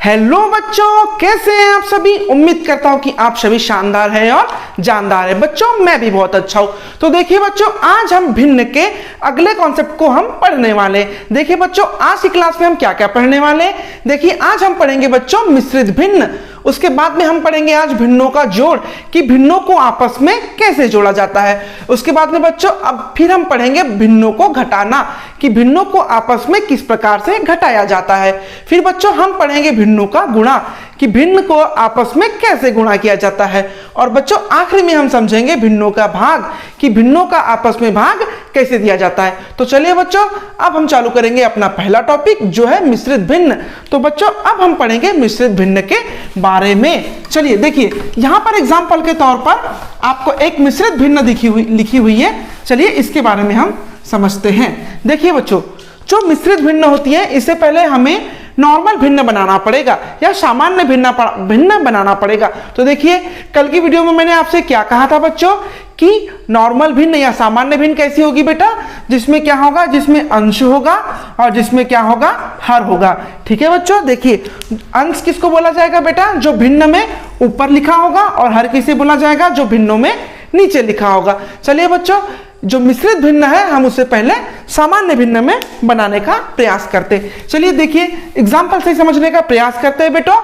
Hello बच्चों, कैसे हैं आप सभी। उम्मीद करता हूं कि आप सभी शानदार हैं और जानदार हैं। बच्चों मैं भी बहुत अच्छा हूं। तो देखिए बच्चों, आज हम भिन्न के अगले कॉन्सेप्ट को हम पढ़ने वाले हैं। देखिए बच्चों, आज की क्लास में हम क्या क्या पढ़ने वाले हैं। देखिए आज हम पढ़ेंगे बच्चों मिश्रित भिन्न। उसके बाद में हम पढ़ेंगे आज भिन्नों का जोड़, कि भिन्नों को आपस में कैसे जोड़ा जाता है। उसके बाद में बच्चों अब फिर हम पढ़ेंगे भिन्नों को घटाना, कि भिन्नों को आपस में किस प्रकार से घटाया जाता है। फिर बच्चों हम पढ़ेंगे भिन्नों का गुणा, कि भिन्न को आपस में कैसे गुणा किया जाता है। और बच्चों आखिरी में हम समझेंगे भिन्नों का भाग, कि भिन्नों का आपस में भाग कैसे दिया जाता है। तो चलिए बच्चों, अब हम चालू करेंगे अपना पहला टॉपिक, जो है मिश्रित भिन्न। तो बच्चों अब हम पढ़ेंगे मिश्रित भिन्न के बारे में। चलिए देखिए, यहां पर एग्जाम्पल के तौर पर आपको एक मिश्रित भिन्न लिखी हुई है। चलिए इसके बारे में हम समझते हैं। देखिए बच्चों, जो मिश्रित भिन्न होती है, इससे पहले हमें नॉर्मल भिन्न बनाना पड़ेगा या सामान्य भिन्न बनाना पड़ेगा। तो देखिए कल की वीडियो में मैंने आपसे क्या कहा था बच्चों, कि नॉर्मल भिन्न या सामान्य भिन्न कैसी होगी बेटा, जिसमें क्या होगा, जिसमें अंश होगा और जिसमें क्या होगा, हर होगा। ठीक है बच्चों, देखिए अंश किसको बोला जाएगा बेटा, जो भिन्न में ऊपर लिखा होगा, और हर किसे बोला जाएगा, जो भिन्नों में नीचे लिखा होगा। चलिए बच्चों, जो मिश्रित भिन्न है हम उसे पहले सामान्य भिन्न में बनाने का प्रयास करते हैं। चलिए देखिए एग्जाम्पल से समझने का प्रयास करते हैं बेटा।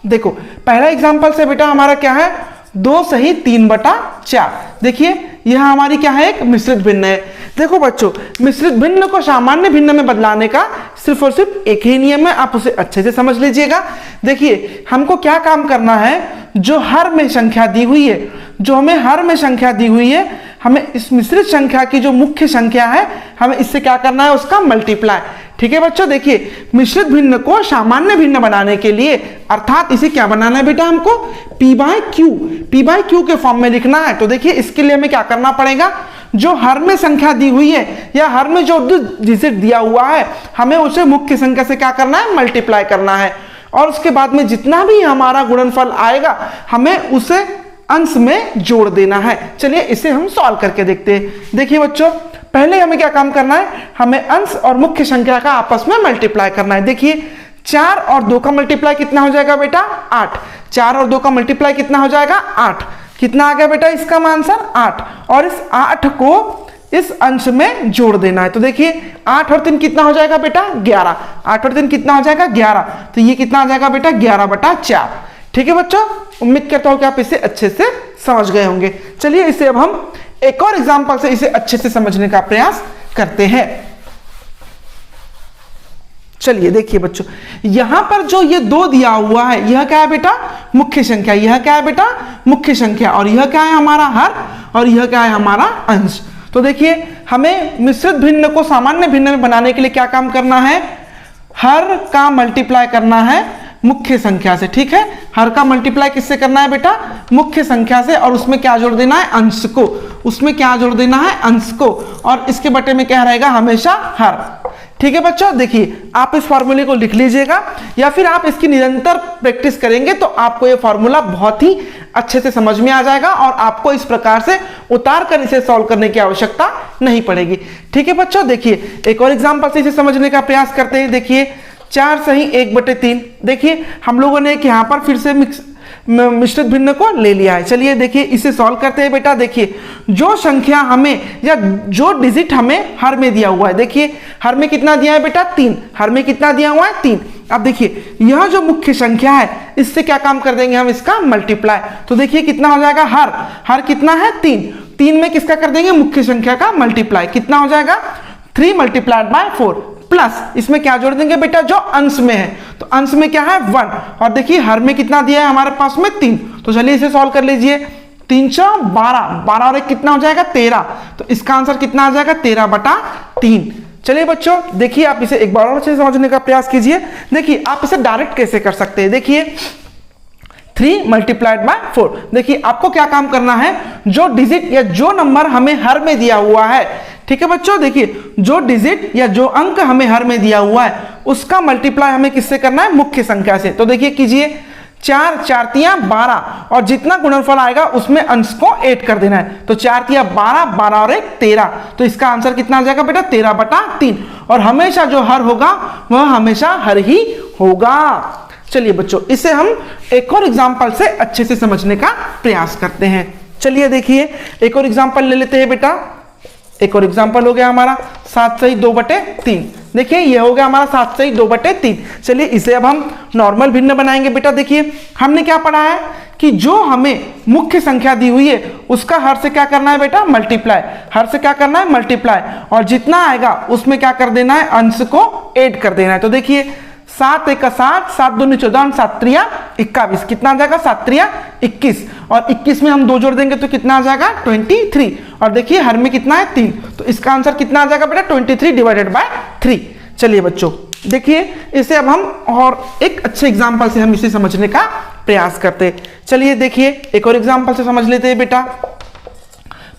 देखो पहला एग्जाम्पल से बेटा हमारा क्या है, 2 सही 3/4। देखिए यह हमारी क्या है, एक मिश्रित भिन्न है। देखो बच्चों, मिश्रित भिन्न को सामान्य भिन्न में बदलाने का सिर्फ और सिर्फ एक ही नियम है, आप उसे अच्छे से समझ लीजिएगा। देखिए हमको क्या काम करना है, जो हर में संख्या दी हुई है, जो हमें हर में संख्या दी हुई है, हमें इस मिश्रित संख्या की जो मुख्य संख्या है, हमें इससे क्या करना है, उसका मल्टीप्लाई। ठीक है बच्चों, देखिए मिश्रित भिन्न को सामान्य भिन्न बनाने के लिए, अर्थात इसे क्या बनाना है बेटा, हमको p बाई क्यू के फॉर्म में लिखना है। तो देखिए इसके लिए हमें क्या करना पड़ेगा, जो हर में संख्या दी हुई है या हर में जो डिजिट दिया हुआ है, हमें उसे मुख्य संख्या से क्या करना है, मल्टीप्लाई करना है। और उसके बाद में जितना भी हमारा गुणनफल आएगा, हमें उसे अंश में जोड़ देना है। चलिए इसे हम सॉल्व करके देखते हैं। देखिए बच्चों, पहले हमें क्या काम करना है, हमें अंश और मुख्य संख्या का आपस में मल्टीप्लाई करना है। देखिए 4 और 2 का मल्टीप्लाई कितना हो जाएगा बेटा, 8। 4 और 2 का मल्टीप्लाई कितना हो जाएगा, 8। कितना आ गया बेटा इसका आंसर, 8। और इस 8 को इस अंश में जोड़ देना है। तो देखिए 8 और 3 कितना हो जाएगा बेटा, 11। 8 और 3 कितना हो जाएगा, 11। तो ये कितना आ जाएगा बेटा, 11/4। ठीक है बच्चों, उम्मीद करता हूं कि आप इसे अच्छे से समझ गए होंगे। चलिए इसे अब हम एक और एग्जांपल से इसे अच्छे से समझने का प्रयास करते हैं। चलिए देखिए बच्चों, यहां पर जो ये 2 दिया हुआ है, यह क्या है बेटा, मुख्य संख्या। यह क्या है बेटा, मुख्य संख्या। और यह क्या है, हमारा हर, और यह क्या है, हमारा अंश। तो देखिए हमें मिश्रित भिन्न को सामान्य भिन्न में बनाने के लिए क्या काम करना है, हर का मल्टीप्लाई करना है मुख्य संख्या से। ठीक है, हर का मल्टीप्लाई किससे करना है बेटा, मुख्य संख्या से। और उसमें क्या जोड़ देना है, अंश को। उसमें क्या जोड़ देना है, अंश को। और इसके बटे में क्या रहेगा, हमेशा हर। ठीक है बच्चों, देखिए आप इस फॉर्मूले को लिख लीजिएगा, या फिर आप इसकी निरंतर प्रैक्टिस करेंगे तो आपको ये फॉर्मूला बहुत ही अच्छे से समझ में आ जाएगा, और आपको इस प्रकार से उतार कर इसे सॉल्व करने की आवश्यकता नहीं पड़ेगी। ठीक है बच्चों, देखिए एक और एग्जांपल से इसे समझने का प्रयास करते हैं। देखिए 4 सही 1/3। देखिए हम लोगों ने यहाँ पर फिर से मिश्रित भिन्न को ले लिया है। चलिए देखिए इसे सॉल्व करते हैं बेटा। देखिए जो संख्या हमें या जो डिजिट हमें हर में दिया हुआ है, देखिए हर में कितना दिया है बेटा, 3। हर में कितना दिया हुआ है, 3। अब देखिए यह जो मुख्य संख्या है, इससे क्या काम कर देंगे हम, इसका मल्टीप्लाई। तो देखिए कितना हो जाएगा, हर कितना है, 3। 3 में किसका कर देंगे, मुख्य संख्या का मल्टीप्लाई। कितना हो जाएगा, 3 × 4 प्लस इसमें क्या जोड़ देंगे बेटा, जो अंश में है। तो अंश में क्या है, 1। और देखिए हर में कितना दिया है हमारे पास में, 3। तो चलिए इसे सॉल्व कर लीजिए। 312 12 और 1 कितना हो जाएगा, 13। तो इसका आंसर कितना आ जाएगा, 13/3। चलिए बच्चों, देखिए आप इसे एक बार और अच्छे से समझने का प्रयास कीजिए। देखिए आप इसे डायरेक्ट कैसे कर सकते हैं। देखिए 3 × 4। देखिए आपको क्या काम करना है, जो डिजिट या जो नंबर हमें हर में दिया हुआ है, ठीक है बच्चों, देखिए जो डिजिट या जो अंक हमें हर में दिया हुआ है, उसका मल्टीप्लाई हमें किससे करना है, मुख्य संख्या से। तो देखिए कीजिए, 4 4 × 12, और जितना गुणनफल आएगा उसमें अंश को ऐड कर देना है। तो 4 × 12, 12 और 1 13। तो इसका आंसर कितना आ जाएगा बेटा, 13/3। और हमेशा जो हर होगा वह हमेशा हर ही होगा। चलिए बच्चों, इसे हम एक और एग्जाम्पल से अच्छे से समझने का प्रयास करते हैं। चलिए देखिए, एक और एग्जाम्पल ले लेते हैं बेटा। एक और एग्जाम्पल हो गया हमारा 7/2/3। देखिए ये हो गया हमारा 7/2/3। चलिए इसे अब हम नॉर्मल भिन्न बनाएंगे बेटा। देखिए हमने क्या पढ़ा है कि जो हमें मुख्य संख्या दी हुई है उसका हर से क्या करना है बेटा, मल्टीप्लाई। हर से क्या करना है, मल्टीप्लाई, और जितना आएगा उसमें क्या कर देना है, अंश को ऐड कर देना है। तो देखिए 7 × 7, 7 दूनी 14, 7 त्रिया 21, कितना आ जाएगा, 7 त्रिया 21, और 21 में हम 2 जोड़ देंगे तो कितना आ जाएगा, 23। और देखिए हर में कितना है, 3, तो इसका आंसर कितना आ जाएगा बेटा, 23/3। चलिए बच्चों देखिए, इसे अब हम और एक अच्छे एग्जाम्पल से हम इसे समझने का प्रयास करते हैं। चलिए देखिए एक और एग्जाम्पल से समझ लेते हैं बेटा।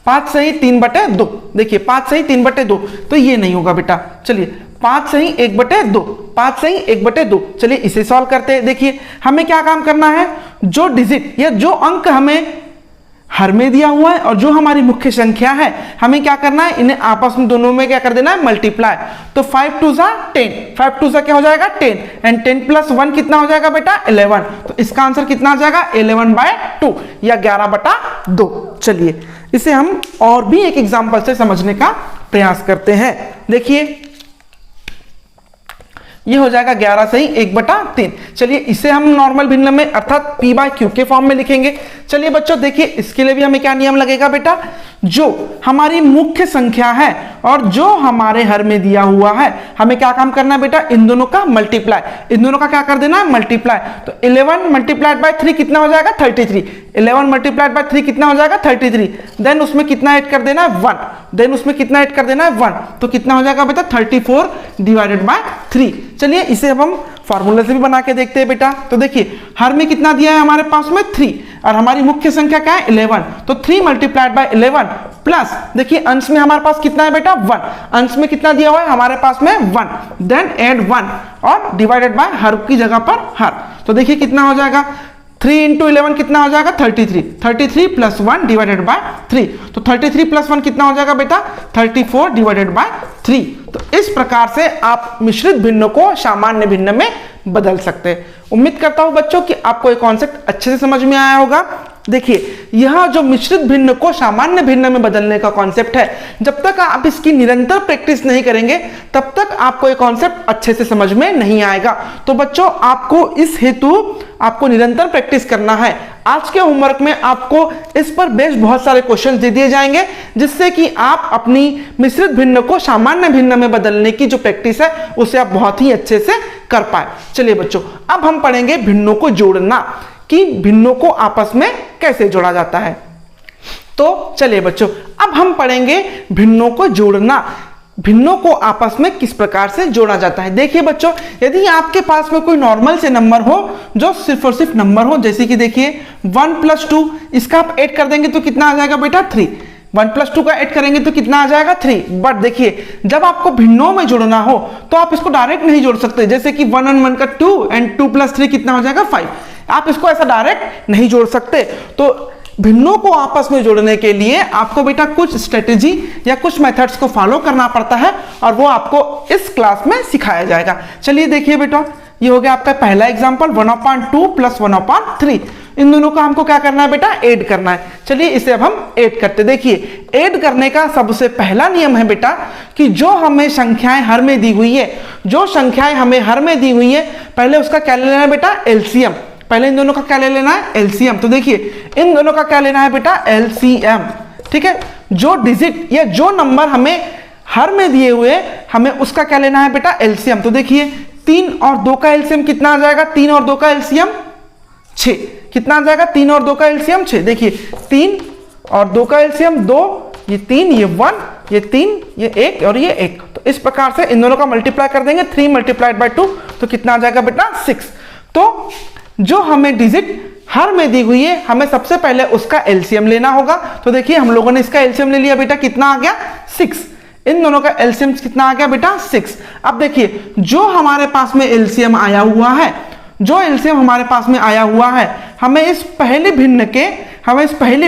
5 सही 3/2। देखिए 5 सही 3/2, तो ये नहीं होगा बेटा। चलिए 5 सही 1/2, 5 सही 1/2। चलिए इसे सॉल्व करते हैं। देखिए हमें क्या काम करना है, जो डिजिट या जो अंक हमें हर में दिया हुआ है और जो हमारी मुख्य संख्या है, हमें क्या करना है, इन्हें आपस में दोनों में क्या कर देना है, मल्टीप्लाई। तो 5 2 10, 5 2 क्या हो जाएगा, 10, एंड 10 + 1 कितना हो जाएगा बेटा, 11। तो इसका आंसर कितना आ जाएगा, 11/2 या 11/2। चलिए इसे हम और भी एक एग्जाम्पल से समझने का प्रयास करते हैं। देखिए ये हो जाएगा 11 सही 1/3। चलिए इसे हम नॉर्मल भिन्न में अर्थात p/q के फॉर्म में लिखेंगे। चलिए बच्चों देखिए, इसके लिए भी हमें क्या नियम लगेगा बेटा, जो हमारी मुख्य संख्या है और जो हमारे हर में दिया हुआ है, हमें क्या काम करना है बेटा, इन दोनों का मल्टीप्लाई। इन दोनों का क्या कर देना है, मल्टीप्लाई। तो 11 × 3 कितना हो जाएगा, 33। 11 × 3 कितना हो जाएगा, 33। देन उसमें कितना ऐड कर देना है, 1। देन उसमें कितना ऐड कर देना है, 1। तो कितना हो जाएगा बेटा, 34/3। चलिए इसे अब हम फॉर्मूला से भी बना के देखते हैं बेटा। तो देखिए हर में कितना दिया है हमारे पास में, 3, और हमारी मुख्य संख्या क्या है, 11। तो 3 × 11 प्लस देखिए अंश में हमारे पास कितना है बेटा, 1। अंश में कितना दिया हुआ है हमारे पास में, 1। देन ऐड 1 और डिवाइडेड बाय हर की जगह पर हर। तो देखिए कितना हो जाएगा, 3 × 11 कितना हो जाएगा, 33। 33 + 1 डिवाइडेड बाय 3। तो 33 + 1 कितना हो जाएगा बेटा, 34/3। तो इस प्रकार से आप मिश्रित भिन्न को सामान्य भिन्न में बदल सकते हैं। उम्मीद करता हूं बच्चों कि आपको ये कॉन्सेप्ट अच्छे से समझ में आया होगा। देखिए यह जो मिश्रित भिन्न को सामान्य भिन्न में बदलने का कॉन्सेप्ट है, जब तक आप इसकी निरंतर प्रैक्टिस नहीं करेंगे तब तक आपको ये कॉन्सेप्ट अच्छे से समझ में नहीं आएगा। तो बच्चों आपको इस हेतु आपको निरंतर प्रैक्टिस करना है। आज के होमवर्क में आपको इस पर बेस्ड बहुत सारे क्वेश्चन दे दिए जाएंगे, जिससे कि आप अपनी मिश्रित भिन्न को सामान्य भिन्न में बदलने की जो प्रैक्टिस है उसे आप बहुत ही अच्छे से कर पाए। चलिए बच्चों अब हम पढ़ेंगे भिन्नों को जोड़ना, कि भिन्नों को आपस में कैसे जोड़ा जाता है। तो चलिए बच्चों अब हम पढ़ेंगे भिन्नों को जोड़ना, भिन्नों को आपस में किस प्रकार से जोड़ा जाता है। देखिए बच्चों, यदि आपके पास में कोई नॉर्मल से नंबर हो जो सिर्फ और सिर्फ नंबर हो, जैसे कि देखिए 1 + 2, इसका आप ऐड कर देंगे तो कितना आ जाएगा बेटा, 3। 1 + 2 का ऐड करेंगे तो कितना आ जाएगा, 3। बट देखिए जब आपको भिन्नों में जोड़ना हो तो आप इसको डायरेक्ट नहीं जोड़ सकते। जैसे कि 1 और 1 का 2 एंड 2 + 3 कितना हो जाएगा, 5। आप इसको ऐसा डायरेक्ट नहीं जोड़ सकते। तो भिन्नों को आपस में जोड़ने के लिए आपको बेटा कुछ स्ट्रेटेजी या कुछ मेथड्स को फॉलो करना पड़ता है, और वो आपको इस क्लास में सिखाया जाएगा। चलिए देखिए बेटा, ये हो गया आपका पहला एग्जांपल, 1/2 + 1/3। इन दोनों का हमको क्या करना है बेटा, ऐड करना है। चलिए इसे अब हम ऐड करते। देखिए ऐड करने का सबसे पहला नियम है बेटा कि जो हमें संख्याएं हर में दी हुई है, जो संख्याएं हमें हर में दी हुई है, पहले उसका क्या लेना है बेटा, एलसीएम। पहले इन दोनों का क्या ले लेना है, एलसीएम। तो देखिए इन दोनों का क्या लेना है बेटा, एलसीएम। ठीक है, जो डिजिट या जो नंबर हमें हर में दिए हुए हमें उसका क्या लेना है बेटा, एलसीएम। तो देखिए 3 और 2 का एलसीएम कितना आ जाएगा, 3 और 2 का एलसीएम 6। कितना आ जाएगा, 3 और 2 का एलसीएम 6। देखिए 3 और 2 का एलसीएम 2, ये 3, ये 1, ये 3, ये 1 और ये 1। तो इस प्रकार से इन दोनों का मल्टीप्लाई कर देंगे, 3 × 2 तो कितना आ जाएगा बेटा, 6। तो जो हमें डिजिट हर में दी हुई है हमें सबसे पहले उसका एलसीएम लेना होगा। तो देखिए हम लोगों ने इसका एलसीएम ले लिया बेटा, कितना आ गया, 6। इन दोनों का एलसीएम कितना आ गया बेटा, 6। अब देखिए जो हमारे पास में एलसीएम आया हुआ है, जो एलसीएम हमारे पास में आया हुआ है, हमें इस पहले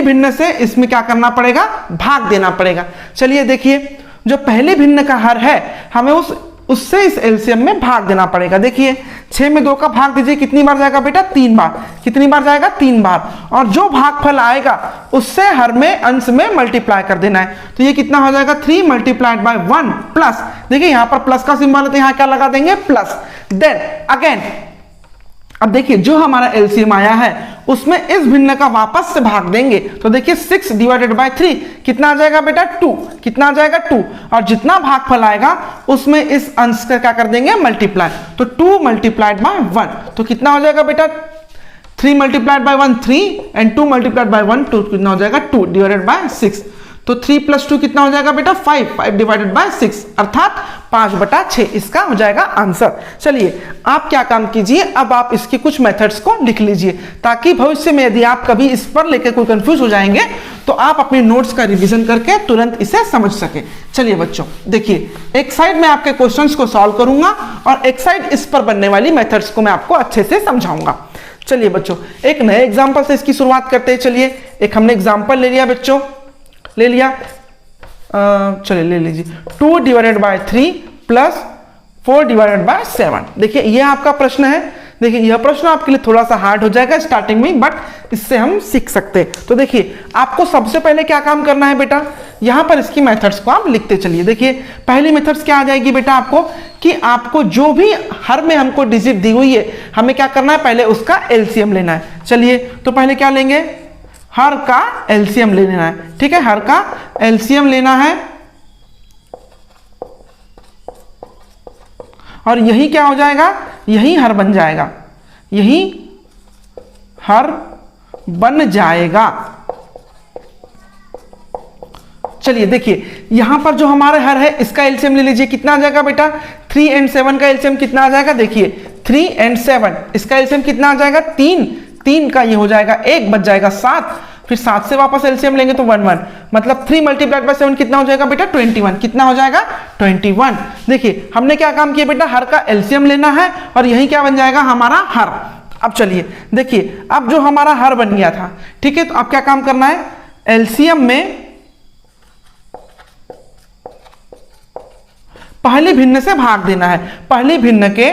भिन्न से इसमें क्या करना पड़ेगा, भाग देना पड़ेगा। चलिए देखिए जो पहले भिन्न का हर है, हमें उस उससे इस एलसीएम में भाग देना पड़ेगा। देखिए 6 में 2 का भाग दीजिए, कितनी बार जाएगा बेटा? 3 बार। कितनी बार जाएगा? 3 बार। और जो भागफल आएगा उससे हर में अंश में मल्टीप्लाई कर देना है। तो ये कितना हो जाएगा? 3 मल्टीप्लाइड बाय 1 प्लस, देखिए यहाँ पर प्लस का सिंबल है तो यहाँ क्या लगा देंगे? प्लस। देन अगेन अब देखिए जो हमारा एलसीएम आया है उसमें इस भिन्न का वापस से भाग देंगे। तो देखिए 6 डिवाइडेड बाय 3 कितना आ जाएगा बेटा? 2। कितना आ जाएगा? 2। और जितना भागफल आएगा उसमें इस अंश का क्या कर देंगे? मल्टीप्लाई। तो 2 मल्टीप्लाइड बाय 1 तो कितना हो जाएगा बेटा? 3 multiplied by 1 3 and 2 multiplied by 1 2, कितना हो जाएगा? 2 डिवाइडेड बाय 6। तो 3 + 2 कितना हो जाएगा बेटा? 5। 5 डिवाइडेड बाय 6 अर्थात 5/6 इसका हो जाएगा आंसर। चलिए आप क्या काम कीजिए, अब आप इसके कुछ मेथड्स को लिख लीजिए ताकि भविष्य में यदि आप कभी इस पर लेकर कोई कंफ्यूज हो जाएंगे तो आप अपने नोट्स का रिवीजन करके तुरंत इसे समझ सके। चलिए बच्चों देखिए, एक साइड में आपके क्वेश्चंस को सॉल्व करूंगा और एक साइड इस पर बनने वाली मेथड्स को मैं आपको अच्छे से समझाऊंगा। चलिए बच्चों एक नए एग्जाम्पल से इसकी शुरुआत करते हैं। चलिए एक हमने एग्जाम्पल ले लिया बच्चों, ले लिया, चलिए ले लीजिए 2 divided by 3 plus 4 divided by 7। देखिए ये आपका प्रश्न है। देखिए यह प्रश्न आपके लिए थोड़ा सा हार्ड हो जाएगा स्टार्टिंग में, बट इससे हम सीख सकते हैं। तो देखिए आपको सबसे पहले क्या काम करना है बेटा, यहां पर इसकी मेथड्स को आप लिखते चलिए। देखिए पहली मेथड्स क्या आ जाएगी बेटा आपको, कि आपको जो भी हर में हमको डिजिट दी हुई है हमें क्या करना है? पहले उसका एलसीएम लेना है। चलिए तो पहले क्या लेंगे? हर का एलसीएम ले लेना है। ठीक है, हर का एलसीएम लेना है और यही क्या हो जाएगा? यही हर बन जाएगा, यही हर बन जाएगा। चलिए देखिए यहां पर जो हमारा हर है इसका एलसीएम ले लीजिए। कितना आ जाएगा बेटा? 3 और 7 का एलसीएम कितना आ जाएगा? देखिए 3 और 7 इसका एलसीएम कितना आ जाएगा? 3 का ये हो जाएगा 1 बच जाएगा 7, फिर 7 से वापस एलसीएम लेंगे तो 1 1, मतलब 3 मल्टीप्लाइड बाय 7 कितना हो जाएगा बेटा? 21। कितना हो जाएगा? 21। देखिए हमने क्या काम किया बेटा? हर का एलसीएम लेना है और यही क्या बन जाएगा? हमारा हर। अब चलिए देखिए अब जो हमारा हर बन गया था, ठीक है, तो अब क्या काम करना है? एलसीएम में पहले भिन्न से भाग देना है। पहले भिन्न के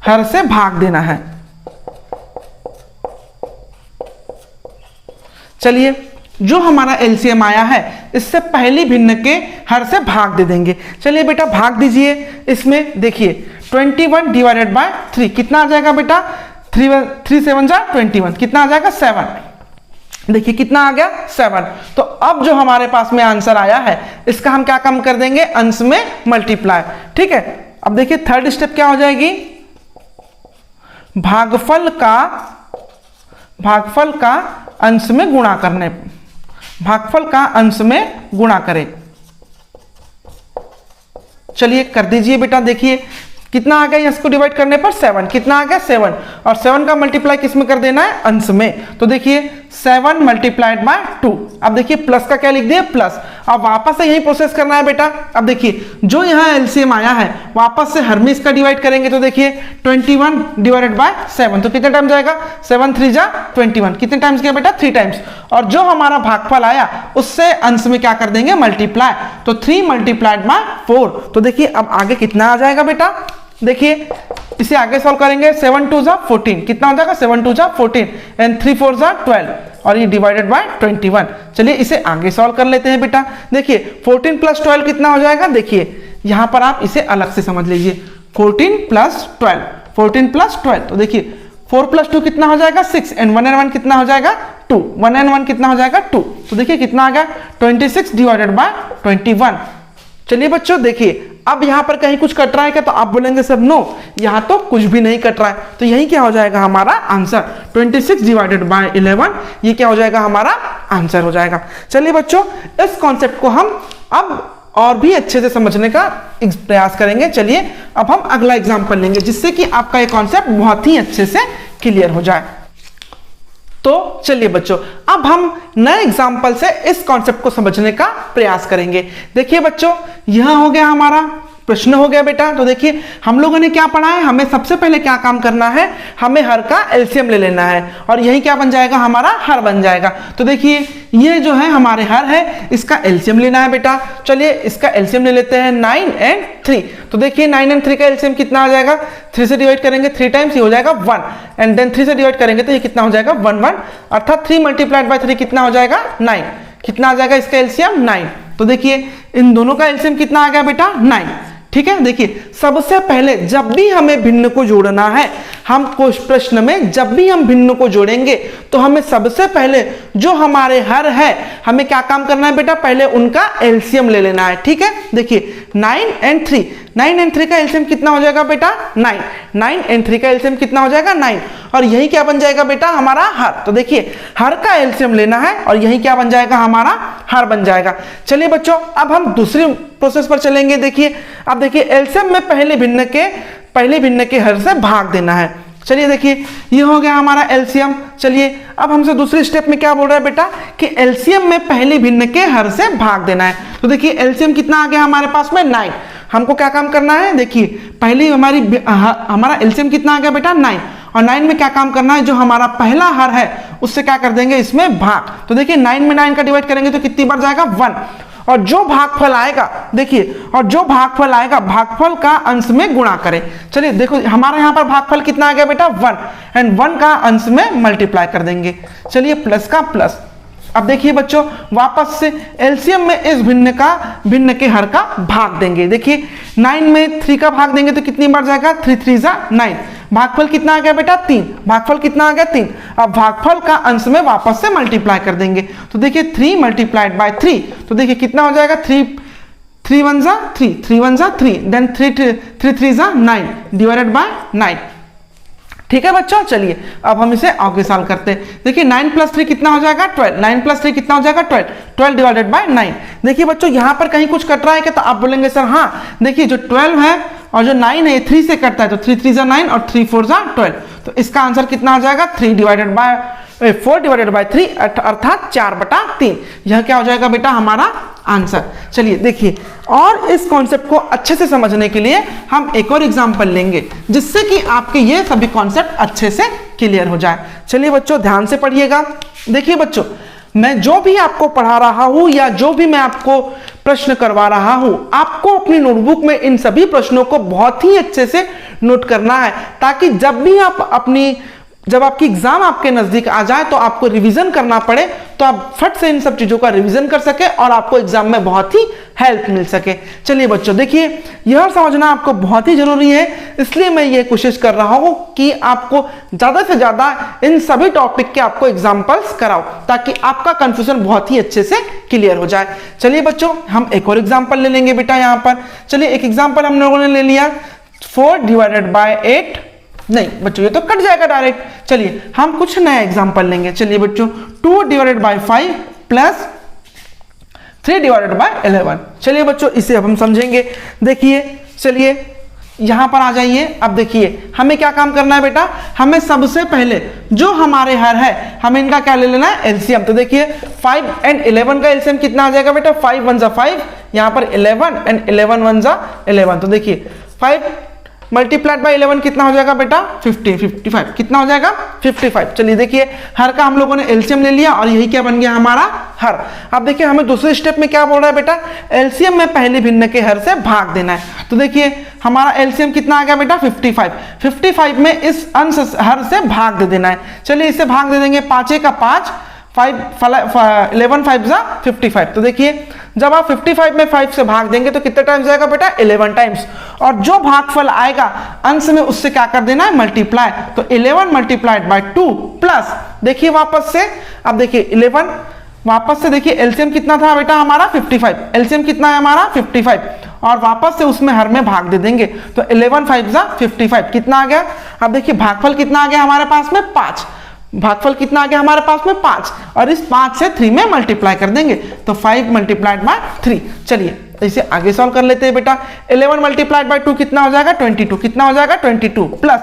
हर से भाग देना है। चलिए जो हमारा एलसीएम आया है इससे पहली भिन्न के हर से भाग दे देंगे। चलिए बेटा भाग दीजिए इसमें। देखिए 21 डिवाइडेड बाय 3 कितना आ जाएगा बेटा? 3 7 जा 21, कितना आ जाएगा? 7। देखिए कितना आ गया? 7। तो अब जो हमारे पास में आंसर आया है इसका हम क्या काम कर देंगे? अंश में मल्टीप्लाई। ठीक है, अब देखिए थर्ड स्टेप क्या हो जाएगी? भागफल का अंश में गुणा करने, भागफल का अंश में गुणा करें। चलिए कर दीजिए बेटा। देखिए कितना आ गया? इसको डिवाइड करने पर 7, कितना आ गया? 7, और 7 का मल्टीप्लाई किस में कर देना है? अंश में। तो देखिए 7 मल्टीप्लाइड बाय 2। अब देखिए प्लस का क्या लिख दिया? प्लस। अब वापस से यही प्रोसेस करना है बेटा। अब देखिए जो यहाँ एलसीएम आया है वापस से हर में इसका डिवाइड करेंगे। तो देखिए 21 डिवाइडेड बाय 7 तो कितने टाइम जाएगा? 7 3 जा 21, कितने टाइम्स गया बेटा? 3 टाइम्स। और जो हमारा भागफल आया उससे अंश में क्या कर देंगे? मल्टीप्लाई। तो 3 मल्टीप्लाइड बाय 4। तो देखिए अब आगे कितना आ जाएगा बेटा? देखिए इसे आगे सॉल्व करेंगे। 7 2 जा 14, कितना हो जाएगा? 7 2 जा 14 एंड 3 4 जा 12 और ये डिवाइडेड बाय 21। चलिए इसे आगे सॉल्व कर लेते हैं बेटा। देखिए 14 + 12 कितना हो जाएगा? देखिए यहां पर आप इसे अलग से समझ लीजिए। 14 + 12, 14 + 12, तो देखिए 4 + 2 कितना हो जाएगा? 6 एंड 1 and 1 कितना हो जाएगा? 2, 1 and 1 कितना हो जाएगा? 2। तो देखिए कितना आ गया? 26 डिवाइडेड बाय 21। चलिए बच्चों देखिए अब यहां पर कहीं कुछ कट रहा है क्या? तो आप बोलेंगे सर नो, यहां तो कुछ भी नहीं कट रहा है। तो यही क्या हो जाएगा? हमारा आंसर 26 डिवाइडेड बाय 11, ये क्या हो जाएगा? हमारा आंसर हो जाएगा। चलिए बच्चों इस कॉन्सेप्ट को हम अब और भी अच्छे से समझने का प्रयास करेंगे। चलिए अब हम अगला एग्जाम्पल लेंगे जिससे कि आपका ये कॉन्सेप्ट बहुत ही अच्छे से क्लियर हो जाए। तो चलिए बच्चों अब हम नए एग्जाम्पल से इस कॉन्सेप्ट को समझने का प्रयास करेंगे। देखिए बच्चों यह हो गया हमारा प्रश्न हो गया बेटा। तो देखिए हम लोगों ने क्या पढ़ा है? हमें सबसे पहले क्या काम करना है? हमें हर का एलसीएम ले लेना है और यही क्या बन जाएगा? हमारा हर बन जाएगा। तो देखिए ये जो है हमारे हर है, इसका एलसीएम लेना है बेटा। चलिए इसका एलसीएम ले लेते हैं 9 और 3। तो देखिए 9 और 3 का एलसीएम कितना आ जाएगा, 3 से डिवाइड करेंगे 3 टाइम्स, ये हो जाएगा 1 एंड देन 3 से डिवाइड करेंगे तो ये कितना हो जाएगा 1 1, अर्थात 3 मल्टीप्लाइड बाय 3 कितना हो जाएगा 9। कितना आ जाएगा इसका एलसीएम 9। तो देखिए इन दोनों का एलसीएम कितना आ गया बेटा 9। ठीक है, देखिए सबसे पहले जब भी हमें भिन्न को जोड़ना है, हम कुछ प्रश्न में जब भी हम भिन्न को जोड़ेंगे तो हमें सबसे पहले जो हमारे हर है हमें क्या काम करना है बेटा, पहले उनका एलसीएम ले लेना है। ठीक है, देखिए 9 और 3, 9 और 3 का एलसीएम कितना हो जाएगा बेटा 9, 9 और 3 का एलसीएम कितना हो जाएगा 9, और यही क्या बन जाएगा बेटा हमारा हर। तो देखिए हर का एलसीएम लेना है और यही क्या बन जाएगा हमारा हर बन जाएगा। चलिए बच्चों अब हम दूसरी प्रोसेस पर चलेंगे। देखिए अब देखिए एलसीएम में पहले भिन्न के हर से भाग देना है। चलिए देखिए ये हो गया हमारा एलसीएम। चलिए अब हमसे दूसरी स्टेप में क्या बोल रहा है बेटा कि एलसीएम में पहले भिन्न के हर से भाग देना है। तो देखिए एलसीएम कितना आ गया हमारे पास में 9। हमको क्या काम करना है, देखिए पहले हमारा एलसीएम कितना आ गया बेटा 9, और 9 में क्या काम करना है, जो हमारा पहला हर है उससे क्या कर देंगे इसमें भाग। तो देखिए 9 में 9 का डिवाइड करेंगे तो कितनी बार जाएगा 1, और जो भागफल आएगा देखिए, और जो भागफल आएगा भागफल का अंश में गुणा करें। चलिए देखो हमारे यहाँ पर भागफल कितना आ गया बेटा 1, एंड 1 का अंश में मल्टीप्लाई कर देंगे। चलिए प्लस का प्लस। अब देखिए बच्चों वापस से एलसीएम में इस भिन्न के हर का भाग देंगे। देखिए 9 में 3 का भाग देंगे तो कितनी बार जाएगा 3 3 जा 9। भागफल कितना आ गया बेटा 3, भागफल कितना आ गया 3। अब भागफल का अंश में वापस से मल्टीप्लाई कर देंगे। तो देखिए 3 मल्टीप्लाइड बाय 3, तो देखिए कितना हो जाएगा 3 1 जा 3, 3 1 जा 3, देन 3 3 जा 9 डिवाइडेड बाय 9। ठीक है बच्चों, चलिए अब हम इसे आगे सॉल्व करते हैं। देखिए 9 + 3 कितना हो जाएगा 12, 9 + 3 कितना हो जाएगा 12, 12 डिवाइडेड बाय 9। देखिए बच्चों यहाँ पर कहीं कुछ कट रहा है क्या, तो आप बोलेंगे सर हाँ, देखिए जो 12 है और जो 9 है ये 3 से कटता है, तो 3 3 जा 9 और 3 4 जा 12। तो इसका आंसर कितना आ जाएगा 4 डिवाइडेड बाय 3 अर्थात 4/3। यह क्या हो जाएगा बेटा हमारा आंसर। चलिए देखिए और इस कॉन्सेप्ट को अच्छे से समझने के लिए हम एक और एग्जांपल लेंगे जिससे कि आपके ये सभी कॉन्सेप्ट अच्छे से क्लियर हो जाए। चलिए बच्चों ध्यान से पढ़िएगा। देखिए बच्चों मैं जो भी आपको पढ़ा रहा हूं या जो भी मैं आपको प्रश्न करवा रहा हूं, आपको अपनी नोटबुक में इन सभी प्रश्नों को बहुत ही अच्छे से नोट करना है, ताकि जब आपकी एग्जाम आपके नजदीक आ जाए तो आपको रिवीजन करना पड़े तो आप फट से इन सब चीजों का रिवीजन कर सके और आपको एग्जाम में बहुत ही हेल्प मिल सके। चलिए बच्चों देखिए यह समझना आपको बहुत ही जरूरी है, इसलिए मैं ये कोशिश कर रहा हूं कि आपको ज्यादा से ज्यादा इन सभी टॉपिक के आपको एग्जाम्पल्स कराओ, ताकि आपका कंफ्यूजन बहुत ही अच्छे से क्लियर हो जाए। चलिए बच्चों हम एक और एग्जाम्पल ले लेंगे बेटा यहाँ पर। चलिए एक एग्जाम्पल हम लोगों ने ले लिया 4 डिवाइडेड बाय 8, नहीं बच्चों ये तो कट जाएगा डायरेक्ट। चलिए हम कुछ नया एग्जांपल लेंगे। चलिए बच्चों 2 divided by 5 plus 3 divided by 11। चलिए बच्चों इसे अब हम समझेंगे। देखिए चलिए यहां पर आ जाइए। अब देखिए हमें क्या काम करना है बेटा, हमें सबसे पहले जो हमारे हर है हमें इनका क्या ले लेना है एलसीएम। तो देखिए 5 और 11 का एलसीएम कितना आ जाएगा बेटा 5 1 जा 5, यहां पर 11 और 11 1 जा 11। तो देखिए 5 मल्टीप्लाइड बाय 11 कितना हो जाएगा बेटा 55, कितना हो जाएगा 55। चलिए देखिए हर का हम लोगों ने एलसीएम ले लिया और यही क्या बन गया हमारा हर। अब देखिए हमें दूसरे स्टेप में क्या बोल रहा है बेटा, एलसीएम में पहले भिन्न के हर से भाग देना है। तो देखिए हमारा एलसीएम कितना आ गया बेटा 55, 55 में इस अंश हर से भाग दे देना है। चलिए इसे भाग दे देंगे 5 का 5, 11 5 जा 55। तो देखिए जब आप 55 में 5 से भाग देंगे तो कितने टाइम्स जाएगा बेटा 11 टाइम्स, और जो भागफल आएगा अंश में उससे क्या कर देना है मल्टीप्लाई। तो 11 मल्टीप्लाइड बाय 2 प्लस देखिए वापस से, अब देखिए 11 वापस से देखिए एलसीएम कितना था बेटा हमारा 55, एलसीएम कितना है हमारा 55, और वापस से उसमें हर में भाग दे देंगे। तो 11 5 जा 55 कितना आ गया। अब देखिए भागफल कितना आ गया हमारे पास में 5, भागफल कितना आ गया हमारे पास में 5, और इस 5 से 3 में मल्टीप्लाई कर देंगे तो 5 मल्टीप्लाइड बाय 3। चलिए इसे आगे सॉल्व कर लेते हैं बेटा। 11 मल्टीप्लाइड बाय 2 कितना हो जाएगा 22, कितना हो जाएगा 22 प्लस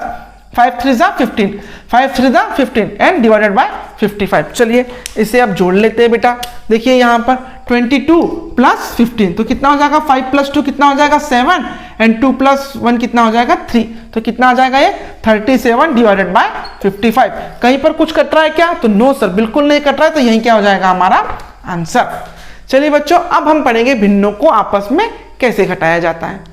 5 3 जा 15, 5 3 जा 15 एंड डिवाइडेड बाय 55। चलिए इसे अब जोड़ लेते हैं बेटा। देखिए यहाँ पर 22 प्लस 15 तो कितना हो जाएगा 5 + 2 कितना हो जाएगा 7 एंड 2 + 1 कितना हो जाएगा 3। तो कितना आ जाएगा ये 37 डिवाइडेड बाय 55। कहीं पर कुछ कट रहा है क्या? तो नो सर, बिल्कुल नहीं कट रहा है, तो यही क्या हो जाएगा हमारा आंसर। चलिए बच्चों, अब हम पढ़ेंगे भिन्नों को आपस में कैसे घटाया जाता है।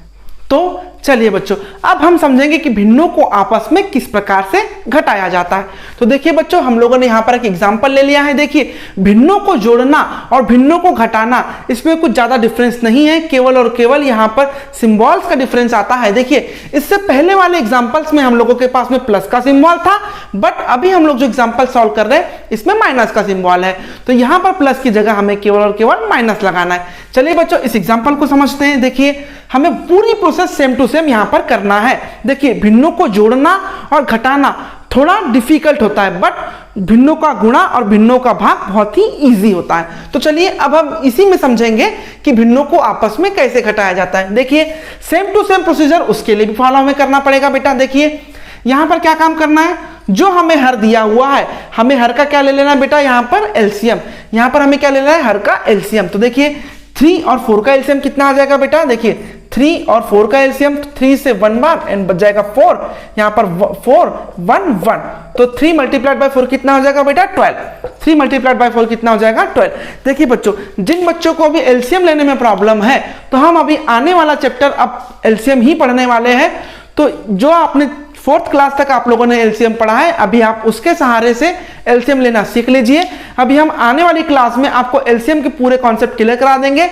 तो चलिए बच्चों, अब हम समझेंगे कि भिन्नों को आपस में किस प्रकार से घटाया जाता है। तो देखिए बच्चों, हम लोगों ने यहाँ पर एक एग्जांपल ले लिया है। देखिए, भिन्नों को जोड़ना और भिन्नों को घटाना, इसमें कुछ ज्यादा डिफरेंस नहीं है, केवल और केवल यहाँ पर सिंबल्स का डिफरेंस आता है। देखिए, इससे पहले वाले एग्जाम्पल्स में हम लोगों के पास में प्लस का सिंबल था, बट अभी हम लोग जो एग्जाम्पल सॉल्व कर रहे हैं इसमें माइनस का सिंबल है, तो यहाँ पर प्लस की जगह हमें केवल और केवल माइनस लगाना है। चलिए बच्चों, इस एग्जाम्पल को समझते हैं। देखिए, हमें पूरी प्रोसेस सेम टू सेम यहां पर करना है। देखिए, भिन्नों को जोड़ना और घटाना थोड़ा डिफिकल्ट होता है, बट भिन्नों का गुणा और भिन्नों का भाग बहुत ही इजी होता है। तो चलिए, अब हम इसी में समझेंगे कि भिन्नों को आपस में कैसे घटाया जाता है। देखिए, सेम टू सेम प्रोसीजर उसके लिए भी फॉलो हमें करना पड़ेगा बेटा। देखिए, यहां पर क्या काम करना है, जो हमें हर दिया हुआ है, हमें हर का क्या ले लेना है बेटा, यहां पर एलसीएम। यहां पर हमें क्या लेना है, हर का एलसीएम। तो देखिए, 3 और 4 का एलसीएम कितना आ जाएगा बेटा? देखिए, 3 और 4 का एलसीएम, 3 से 1 बार एंड बच जाएगा 4, यहां पर 4 1 1, तो 3 मल्टीप्लाइड बाय 4 कितना हो जाएगा बेटा? 12। 3 मल्टीप्लाइड बाय 4 कितना हो जाएगा? 12। देखिए बच्चों, जिन बच्चों को अभी एलसीएम लेने में प्रॉब्लम है, तो हम अभी आने वाला चैप्टर अब एलसीएम ही पढ़ने वाले हैं। तो जो आपने 4th क्लास तक आप लोगों ने एलसीएम पढ़ा है, अभी आप उसके सहारे से एलसीएम लेना सीख लीजिए। अभी हम आने वाली क्लास में आपको एलसीएम के पूरे कॉन्सेप्ट क्लियर करा देंगे,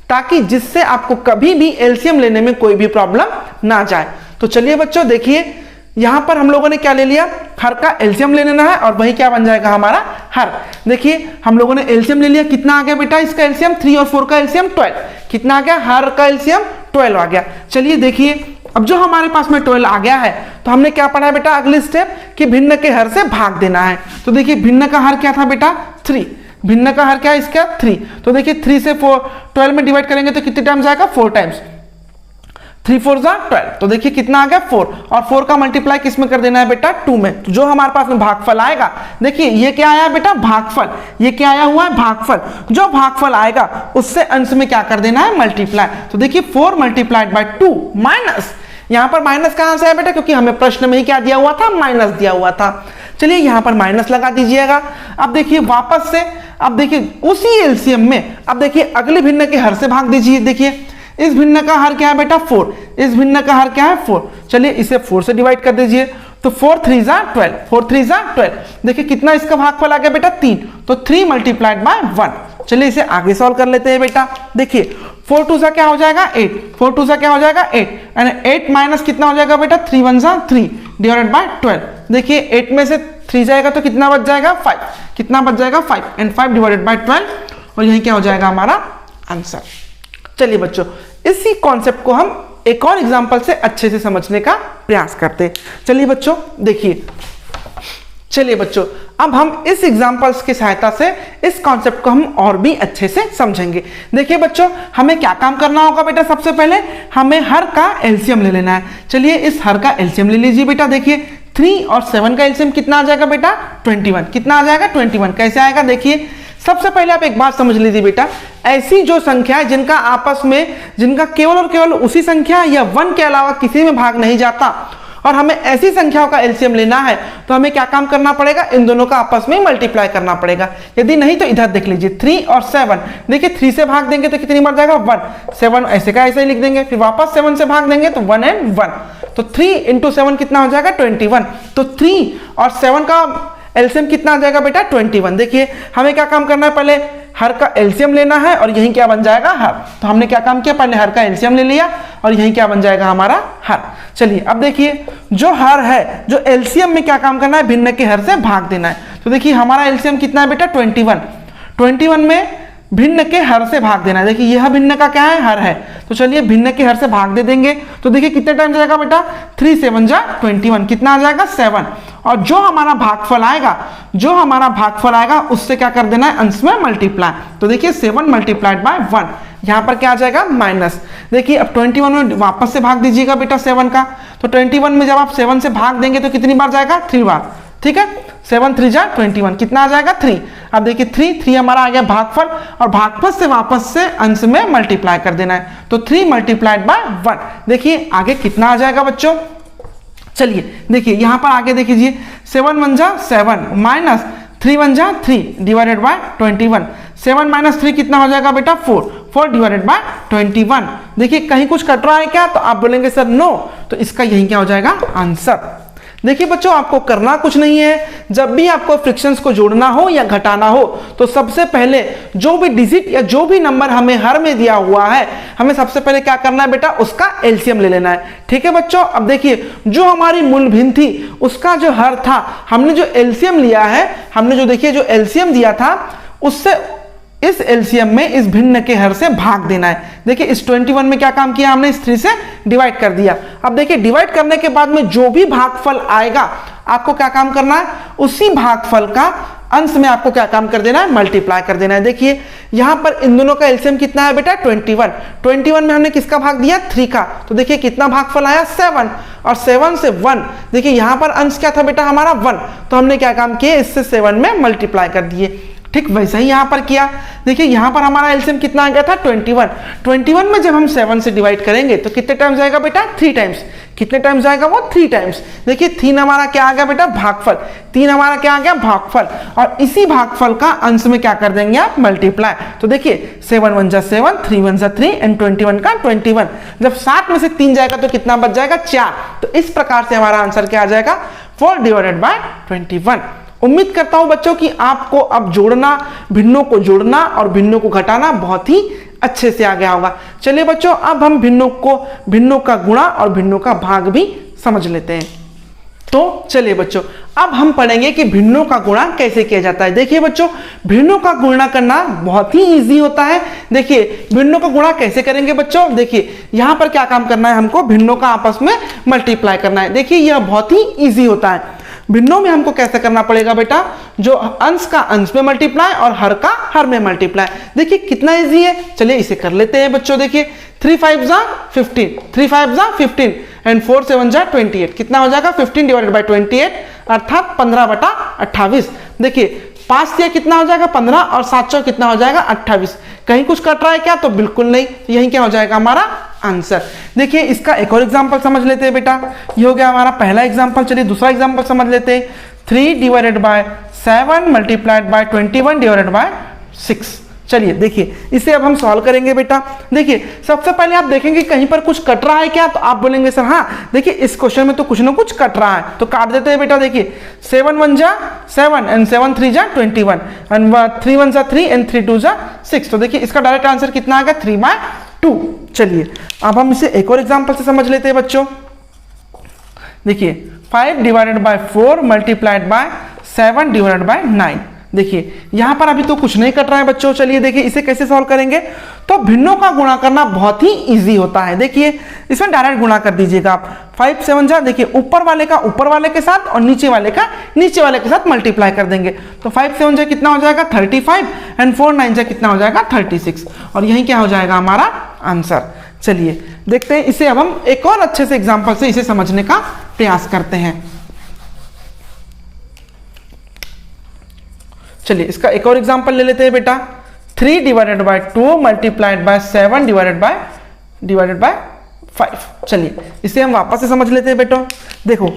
ताकि जिससे आपको कभी भी एलसीएम लेने में कोई भी प्रॉब्लम ना जाए। तो चलिए बच्चों, देखिए यहां पर हम लोगों ने क्या ले लिया, हर का एलसीएम ले लेना है, और वही क्या बन जाएगा हमारा हर। देखिए, हम लोगों ने एलसीएम ले लिया, कितना आ गया बेटा इसका एलसीएम? 3 और 4 का एलसीएम 12। कितना आ गया? हर का एलसीएम 12 आ गया। चलिए देखिए, अब जो हमारे पास में 12 आ गया है, तो हमने क्या पढ़ा है बेटा अगले स्टेप, कि भिन्न के हर से भाग देना है। तो देखिए, भिन्न का हर क्या था बेटा? 3। भिन्न का हर क्या है इसका? 3। तो देखिए, 3 से 12 में डिवाइड करेंगे तो कितने टाइम्स आएगा? 4 टाइम्स। 3 4 12। तो देखिए कितना आ गया? 4, और 4 का मल्टीप्लाई किस में कर देना है बेटा? 2 में। तो जो हमारे पास में भागफल आएगा, देखिए ये क्या आया बेटा? भागफल। ये क्या आया हुआ है? भागफल। जो भागफल आएगा उससे अंश में क्या कर देना है? मल्टीप्लाई। तो देखिए 4 मल्टीप्लाइड बाय 2 माइनस, यहां पर माइनस कहां से आया बेटा? क्योंकि हमें प्रश्न में ही क्या दिया हुआ था? माइनस दिया हुआ था। चलिए यहां पर माइनस लगा दीजिएगा। अब देखिए वापस से, अब देखिए उसी एलसीएम में, अब देखिए अगले भिन्न के हर से भाग दीजिए। देखिए इस भिन्न का हर क्या है बेटा? 4। इस भिन्न का हर क्या है? 4। चलिए इसे 4 से डिवाइड कर दीजिए, तो 4 3 12, 4 3 12। देखिए कितना इसका भागफल आ गया बेटा? 3। तो 3 मल्टीप्लाइड बाय 1। चलिए इसे आगे सॉल्व कर लेते हैं बेटा। देखिए 4 2 सा क्या हो जाएगा? 8। 4 2 सा क्या हो जाएगा? 8। एंड 8 माइनस कितना हो जाएगा बेटा? 3 1 3 डिवाइडेड बाय 12। देखिए 8 में से 3 जाएगा तो कितना बच जाएगा? 5। कितना बच जाएगा? 5। एंड 5 डिवाइडेड बाय 12, और यही क्या हो जाएगा हमारा आंसर। चलिए बच्चों, इसी कॉन्सेप्ट को हम एक और एग्जांपल से अच्छे से समझने का प्रयास करते हैं। चलिए बच्चों देखिए, चलिए बच्चों अब हम इस एग्जांपल्स की सहायता से इस कॉन्सेप्ट को हम और भी अच्छे से समझेंगे। देखिए बच्चों, हमें क्या काम करना होगा बेटा? सबसे पहले हमें हर का एलसीएम ले लेना है। चलिए इस हर का एलसीएम ले लीजिए बेटा। देखिए 3 और 7 का एलसीएम कितना आ जाएगा बेटा? 21। कितना आ जाएगा? 21। कैसे आएगा? देखिए सबसे पहले आप एक बात समझ लीजिए बेटा, ऐसी जो संख्या है जिनका आपस में, जिनका केवल और केवल उसी संख्या या 1 के अलावा किसी में भाग नहीं जाता, और हमें ऐसी संख्याओं का एलसीएम लेना है, तो हमें क्या काम करना पड़ेगा? इन दोनों का आपस में मल्टीप्लाई करना पड़ेगा। यदि नहीं तो इधर देख लीजिए 3 और 7। देखिए 3 से भाग देंगे तो कितनी बार जाएगा? 1। 7 ऐसे का ऐसे ही लिख देंगे, फिर वापस 7 से भाग देंगे तो 1 and 1। तो 3 × 7 कितना हो जाएगा? 21। तो 3 और 7 का एलसीएम कितना आ जाएगा बेटा? 21। देखिए हमें क्या काम करना है? पहले हर का एलसीएम लेना है, और यही क्या बन जाएगा? हर। तो हमने क्या काम किया? पहले हर का एलसीएम ले लिया, और यही क्या बन जाएगा हमारा? हर। चलिए अब देखिए, जो हर है, जो एलसीएम में क्या काम करना है? भिन्न के हर से भाग देना है। तो देखिए हमारा एलसीएम कितना है बेटा? 21। 21 में भिन्न के हर से भाग देना है। देखिए यह भिन्न का क्या है? हर है। तो चलिए भिन्न के हर से भाग दे देंगे, तो देखिए कितने टाइम जाएगा बेटा? 3 7 21। कितना आ जाएगा? 7। और जो हमारा भागफल आएगा, जो हमारा भागफल आएगा उससे क्या कर देना है? अंश में मल्टीप्लाई। तो देखिए 7 मल्टीप्लाइड बाय 1, यहाँ पर क्या आ जाएगा? माइनस। देखिए अब 21 में वापस से भाग दीजिएगा बेटा 7 का। तो 21 में जब आप 7 से भाग देंगे तो कितनी बार जाएगा? 3 बार। ठीक है, 7 3 21। कितना आ जाएगा? 3। अब देखिए 3 हमारा आ गया भागफल, और भागफल से वापस से अंश में मल्टीप्लाई कर देना है। तो 3 मल्टीप्लाइड बाय 1। देखिए आगे कितना आ जाएगा बच्चों? चलिए देखिए यहाँ पर आगे देखिए 7 1 जा 7 माइनस 3 1 जा 3 डिवाइडेड बाय 21। 7 माइनस 3 कितना हो जाएगा बेटा 4, 4 डिवाइडेड बाय 21। देखिए कहीं कुछ कट रहा है क्या, तो आप बोलेंगे सर नो, तो इसका यही क्या हो जाएगा आंसर। देखिए बच्चों आपको करना कुछ नहीं है, जब भी आपको फ्रैक्शंस को जोड़ना हो या घटाना हो तो सबसे पहले जो भी डिजिट या जो भी नंबर हमें हर में दिया हुआ है, हमें सबसे पहले क्या करना है बेटा, उसका एलसीएम ले लेना है। ठीक है बच्चों, अब देखिए जो हमारी मूल भिन्न थी उसका जो हर था, हमने जो एलसीएम लिया है, हमने जो देखिए जो एलसीएम दिया था उससे इस एलसीएम में इस भिन्न के हर से भाग देना है। देखिए इस 21 में क्या काम किया हमने, इस 3 से डिवाइड कर दिया। अब देखिए डिवाइड करने के बाद में जो भी भागफल आएगा आपको क्या काम करना है, उसी भागफल का अंश में आपको क्या काम कर देना है, मल्टीप्लाई कर देना है। देखिए यहां पर इन दोनों का एलसीएम कितना है बेटा 21। 21 में हमने किसका भाग दिया 3 का, तो देखिए कितना भागफल आया 7, और 7 से 1, देखिए यहां पर अंश क्या था बेटा हमारा 1, तो हमने क्या काम किया इससे 7 में मल्टीप्लाई कर दिए। ठीक वैसा ही यहां पर किया। देखिए यहां पर हमारा एलसीएम कितना आ गया था 21। 21 में जब हम 7 से डिवाइड करेंगे तो कितने टाइम्स जाएगा बेटा 3 टाइम्स। कितने टाइम्स जाएगा वो 3 टाइम्स। देखिए 3 हमारा क्या आ गया बेटा भागफल, 3 हमारा क्या आ गया भागफल, और इसी भागफल का अंश में क्या कर देंगे आप मल्टीप्लाई। तो देखिए 7 1 जा 7, 3 1 जा 3 एंड 21 का 21। जब 7 में से 3 जाएगा तो कितना बच जाएगा 4। तो इस प्रकार से हमारा आंसर क्या आ जाएगा 4 डिवाइडेड बाय 21। उम्मीद करता हूं बच्चों कि आपको अब जोड़ना, भिन्नों को जोड़ना और भिन्नों को घटाना बहुत ही अच्छे से आ गया होगा। चलिए बच्चों अब हम भिन्नों का गुणा और भिन्नों का भाग भी समझ लेते हैं। तो चलिए बच्चों अब हम पढ़ेंगे कि भिन्नों का गुणा कैसे किया जाता है। देखिए बच्चों भिन्नों का गुणा करना बहुत ही इजी होता है। देखिए भिन्नों का गुणा कैसे करेंगे बच्चों, देखिए यहां पर क्या काम करना है, हमको भिन्नों का आपस में मल्टीप्लाई करना है। देखिए यह बहुत ही इजी होता है। भिन्नों में हमको कैसे करना पड़ेगा बेटा, जो अंश का अंश में मल्टीप्लाई और हर का हर में मल्टीप्लाई। देखिए कितना इजी है, चलिए इसे कर लेते हैं बच्चों। देखिए 3 5 जा 15, 3 5 जा 15 एंड 4 7 जा 28। कितना हो जाएगा 15 डिवाइडेड बाय 28 अर्थात 15/28। देखिए 5 से कितना हो जाएगा 15 और 7 चौक कितना हो जाएगा 28। कहीं कुछ कट रहा है क्या, तो बिल्कुल नहीं, यही क्या हो जाएगा हमारा आंसर। देखिए इसका एक और एग्जांपल समझ लेते हैं बेटा, ये हो गया हमारा पहला एग्जांपल। चलिए दूसरा एग्जांपल समझ लेते हैं। 3 divided by 7 multiplied by 21 divided by 6। चलिए देखिए इसे अब हम सॉल्व करेंगे बेटा। देखिए सबसे पहले आप देखेंगे कहीं पर कुछ कट रहा है क्या, तो आप बोलेंगे सर हाँ देखिए इस क्वेश्चन में तो कुछ ना कुछ कट रहा है, तो काट देते हैं बेटा। देखिए 7 1 जा 7 एंड 7 3 जा 21 एंड 3 1 जा 3 एंड 3 2 जा 6। तो देखिए इसका डायरेक्ट आंसर कितना आ गया 3/2। चलिए अब हम इसे एक और एग्जांपल से समझ लेते हैं बच्चों। देखिए 5 divided by 4 multiplied by 7 divided by 9। देखिए यहां पर अभी तो कुछ नहीं कट रहा है बच्चों। चलिए देखिए इसे कैसे सॉल्व करेंगे, तो भिन्नों का गुणा करना बहुत ही इजी होता है। देखिए इसमें डायरेक्ट गुणा कर दीजिएगा आप। 5 7 जा, देखिए ऊपर वाले का ऊपर वाले के साथ और नीचे वाले का नीचे वाले के साथ मल्टीप्लाई कर देंगे। तो 5 7 जा कितना हो जाएगा 35 एंड 4 9 जा कितना हो जाएगा 36, और यही क्या हो जाएगा हमारा आंसर। चलिए देखते हैं इसे, अब हम एक और अच्छे से एग्जांपल से इसे समझने का प्रयास करते हैं। चलिए इसका एक और एग्जांपल ले लेते हैं बेटा। 3 divided by 2 multiplied by 7 divided by 5। चलिए इसे हम वापस से समझ लेते हैं बेटा। देखो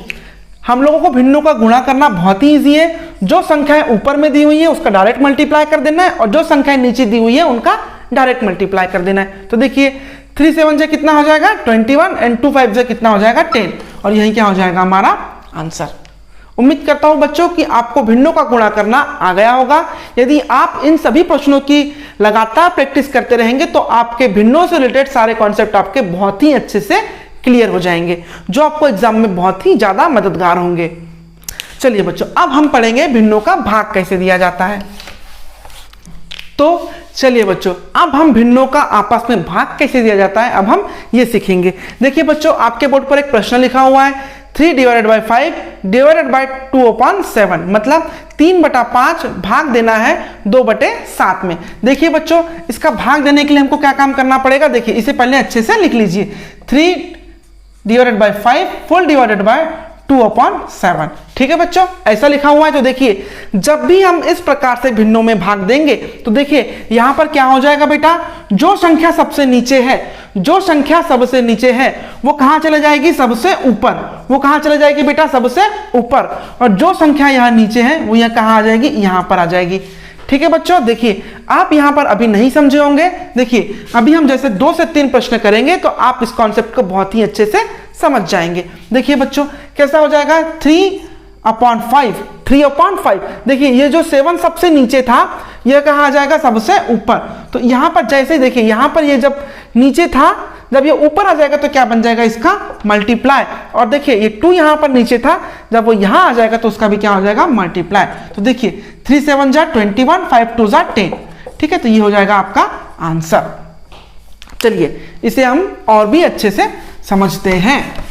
हम लोगों को भिन्नों का गुणा करना बहुत ही इजी है। जो संख्याएं ऊपर में दी हुई है उसका डायरेक्ट मल्टीप्लाई कर देना है, और जो संख्याएं नीचे दी हुई है उनका डायरेक्ट मल्टीप्लाई कर देना है। तो देखिए 3 7 जा कितना हो जाएगा 21 एंड 2 5 जा कितना हो जाएगा 10, और यही क्या हो जाएगा हमारा आंसर। उम्मीद करता हूं बच्चों कि आपको भिन्नों का गुणा करना आ गया होगा। यदि आप इन सभी प्रश्नों की लगातार प्रैक्टिस करते रहेंगे तो आपके भिन्नों से रिलेटेड सारे कॉन्सेप्ट आपके बहुत ही अच्छे से क्लियर हो जाएंगे, जो आपको एग्जाम में बहुत ही ज्यादा मददगार होंगे। चलिए बच्चों अब हम पढ़ेंगे भिन्नों का भाग कैसे दिया जाता है। तो चलिए बच्चों अब हम भिन्नों का आपस में भाग कैसे दिया जाता है अब हम ये सीखेंगे। देखिए बच्चों आपके बोर्ड पर एक प्रश्न लिखा हुआ है 3 डिवाइडेड बाय 5 डिवाइडेड बाय 2/7, मतलब 3/5 भाग देना है 2/7 में। देखिए बच्चों इसका भाग देने के लिए हमको क्या काम करना पड़ेगा, देखिए इसे पहले अच्छे से लिख लीजिए। 3 divided by 5 full divided by 2/7। ठीक है बच्चों, ऐसा लिखा हुआ है। तो देखिए जब भी हम इस प्रकार से भिन्नों में भाग देंगे तो देखिए यहां पर क्या हो जाएगा बेटा, जो संख्या सबसे नीचे है, जो संख्या सबसे नीचे है वो कहां चले जाएगी, सबसे ऊपर। वो कहां चले जाएगी बेटा, सबसे ऊपर। और जो संख्या यहां नीचे है वो यहां कहां आ जाएगी, यहां पर आ जाएगी। ठीक है बच्चों, देखिए आप यहां पर अभी नहीं समझे होंगे। देखिए अभी हम जैसे 2 से 3 प्रश्न करेंगे तो आप इस कॉन्सेप्ट को बहुत ही अच्छे से समझ जाएंगे। देखिए बच्चों कैसा हो जाएगा, 3/5। देखिए ये जो 7 सबसे नीचे था यह कहां आ जाएगा, सबसे ऊपर। तो यहां पर जैसे देखिए यहां पर ये जब नीचे था, जब ये ऊपर आ जाएगा तो क्या बन जाएगा, इसका मल्टीप्लाई। और देखिए ये 2 यहां पर नीचे था, जब वो यहां आ जाएगा तो उसका भी क्या हो जाएगा, मल्टीप्लाई। तो देखिए 3 7 जा 21, 5 2 जा 10। ठीक है, तो ये हो जाएगा आपका आंसर। चलिए इसे हम और भी अच्छे से समझते हैं।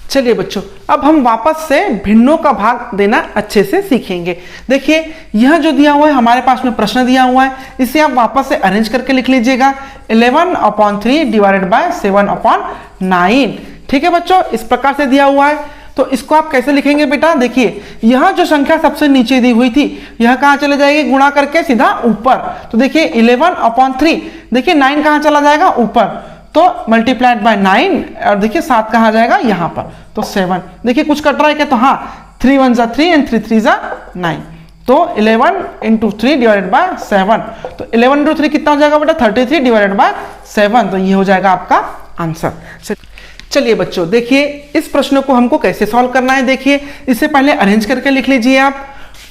चलिए बच्चों अब हम वापस से भिन्नों का भाग देना अच्छे से सीखेंगे। देखिए यह जो दिया हुआ है हमारे पास में प्रश्न दिया हुआ है, इसे आप वापस से अरेंज करके लिख लीजिएगा, 11/3 डिवाइडेड बाय 7/9। ठीक है बच्चों, इस प्रकार से दिया हुआ है। तो इसको आप कैसे लिखेंगे बेटा, देखिए यह जो संख्या सबसे नीचे दी हुई थी यह कहां चले जाएगी, गुणा करके सीधा ऊपर। तो देखिए 11/3, देखिए 9 कहां चला जाएगा, ऊपर। तो मल्टीप्लाइड बाय 9 और देखिए 7 कहां जाएगा, यहां पर। तो 7, देखिए कुछ कट रहा है क्या, तो हाँ 3 1 जा 3 एंड 3 3 जा 9। तो 11 × 3 डिवाइडेड बाय 7। तो 11 × 3 कितना हो जाएगा बेटा, 33 डिवाइडेड बाय 7। तो ये हो जाएगा आपका आंसर। चलिए बच्चों देखिए इस प्रश्न को हमको कैसे सॉल्व करना है। देखिए इससे पहले अरेंज करके लिख लीजिए आप,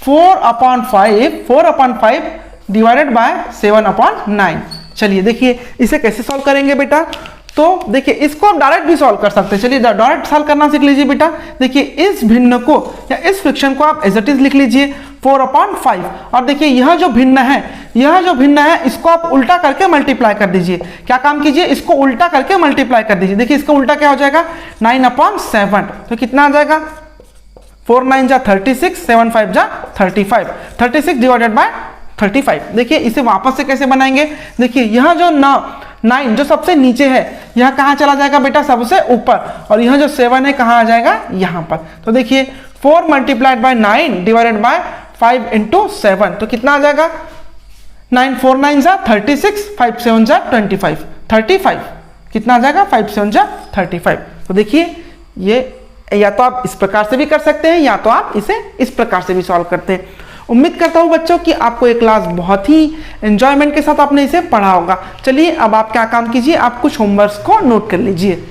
4/5 डिवाइडेड बाय 7/9। चलिए देखिए इसे कैसे सॉल्व करेंगे बेटा, तो देखिए इसको आप डायरेक्ट भी सॉल्व कर सकते हैं। चलिए डायरेक्ट सॉल्व करना सीख लीजिए बेटा। देखिए इस भिन्न को या इस फ्रैक्शन को आप एज इट इज लिख लीजिए 4/5। और देखिए यह जो भिन्न है इसको आप उल्टा करके मल्टीप्लाई कर दीजिए। क्या काम कीजिए, इसको उल्टा करके मल्टीप्लाई कर दीजिए। देखिए इसका उल्टा क्या हो जाएगा, 9/7। तो कितना आ जाएगा, 4 9 जा 36, 7 5 जा 35, 36 डिवाइडेड बाय 35। देखिए इसे वापस से कैसे बनाएंगे, देखिए यह जो 9 जो सबसे नीचे है यह कहां चला जाएगा बेटा, सबसे ऊपर। और यह जो 7 है कहां आ जाएगा, यहां पर। तो देखिए 4 मल्टीप्लाइड बाय 9 डिवाइडेड बाय 5 × 7। तो कितना आ जाएगा, 9 4 9 जा 36, 5 7 जा 25, 35। कितना आ जाएगा, 5 7 जा 35। तो देखिए ये या तो आप इस प्रकार से भी कर सकते हैं या तो आप इसे इस प्रकार से भी सॉल्व करते हैं। उम्मीद करता हूं बच्चों कि आपको ये क्लास बहुत ही एंजॉयमेंट के साथ आपने इसे पढ़ा होगा। चलिए अब आप क्या काम कीजिए, आप कुछ होमवर्क्स को नोट कर लीजिए।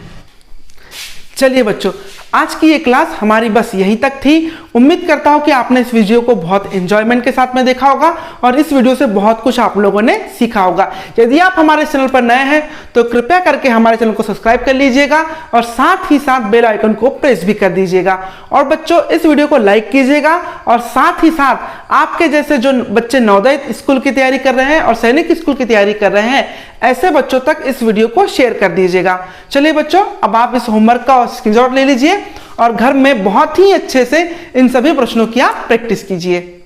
चलिए बच्चों आज की ये क्लास हमारी बस यहीं तक थी। उम्मीद करता हूं कि आपने इस वीडियो को बहुत एंजॉयमेंट के साथ में देखा होगा और इस वीडियो से बहुत कुछ आप लोगों ने सीखा होगा। यदि आप हमारे चैनल पर नए हैं तो कृपया करके हमारे चैनल को सब्सक्राइब कर लीजिएगा और साथ ही साथ बेल आइकन को प्रेस भी कर दीजिएगा। और बच्चों इस वीडियो को लाइक कीजिएगा और साथ ही साथ आपके जैसे जो बच्चे नवोदय स्कूल की तैयारी कर रहे हैं और सैनिक स्कूल की तैयारी कर रहे हैं ऐसे बच्चों तक इस वीडियो को शेयर कर दीजिएगा। चलिए बच्चों अब आप इस होमवर्क का स्क्रीनशॉट ले लीजिए और घर में बहुत ही अच्छे से इन सभी प्रश्नों की आप प्रैक्टिस कीजिए।